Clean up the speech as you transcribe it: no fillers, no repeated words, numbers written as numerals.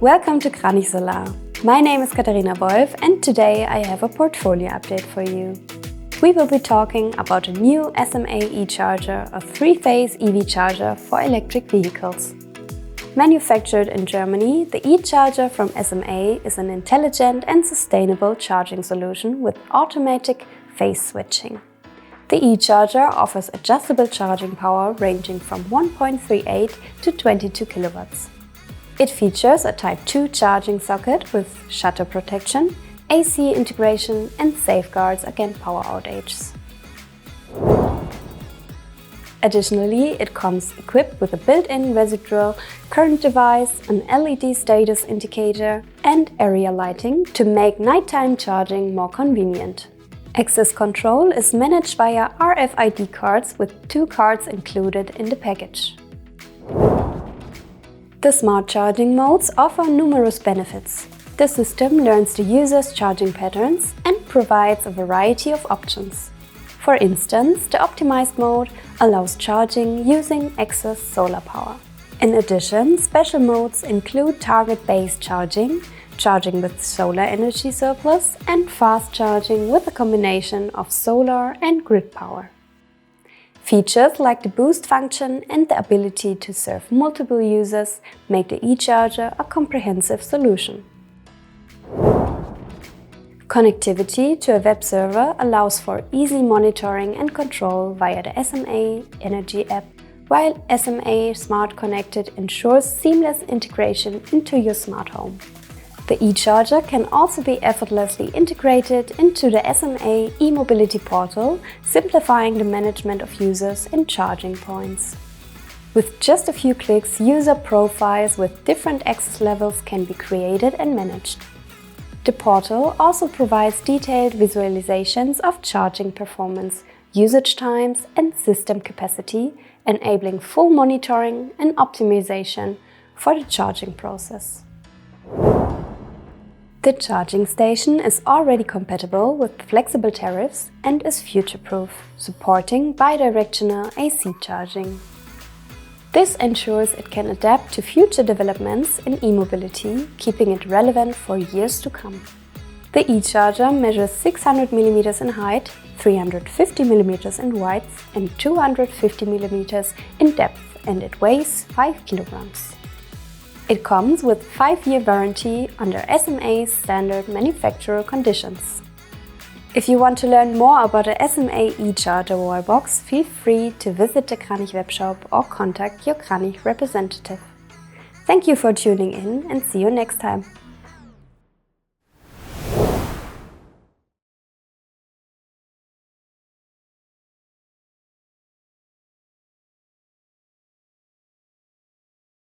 Welcome to Krannich Solar. My name is Katharina Wolf and today I have a portfolio update for you. We will be talking about a new SMA eCharger, a 3-phase EV charger for electric vehicles. Manufactured in Germany, the eCharger from SMA is an intelligent and sustainable charging solution with automatic phase switching. The eCharger offers adjustable charging power ranging from 1.38 to 22 kilowatts. It features a Type 2 charging socket with shutter protection, AC integration and safeguards against power outages. Additionally, it comes equipped with a built-in residual current device, an LED status indicator and area lighting to make nighttime charging more convenient. Access control is managed via RFID cards with 2 cards included in the package. The smart charging modes offer numerous benefits. The system learns the user's charging patterns and provides a variety of options. For instance, the optimized mode allows charging using excess solar power. In addition, special modes include target-based charging, charging with solar energy surplus, and fast charging with a combination of solar and grid power. Features like the boost function and the ability to serve multiple users make the eCharger a comprehensive solution. Connectivity to a web server allows for easy monitoring and control via the SMA Energy app, while SMA Smart Connected ensures seamless integration into your smart home. The eCharger can also be effortlessly integrated into the SMA e-mobility portal, simplifying the management of users and charging points. With just a few clicks, user profiles with different access levels can be created and managed. The portal also provides detailed visualizations of charging performance, usage times and system capacity, enabling full monitoring and optimization for the charging process. The charging station is already compatible with flexible tariffs and is future-proof, supporting bidirectional AC charging. This ensures it can adapt to future developments in e-mobility, keeping it relevant for years to come. The eCharger measures 600 mm in height, 350 mm in width and 250 mm in depth, and it weighs 5 kilograms. It comes with 5-year warranty under SMA's standard manufacturer conditions. If you want to learn more about the SMA eCharger wallbox, feel free to visit the Krannich webshop or contact your Krannich representative. Thank you for tuning in and see you next time.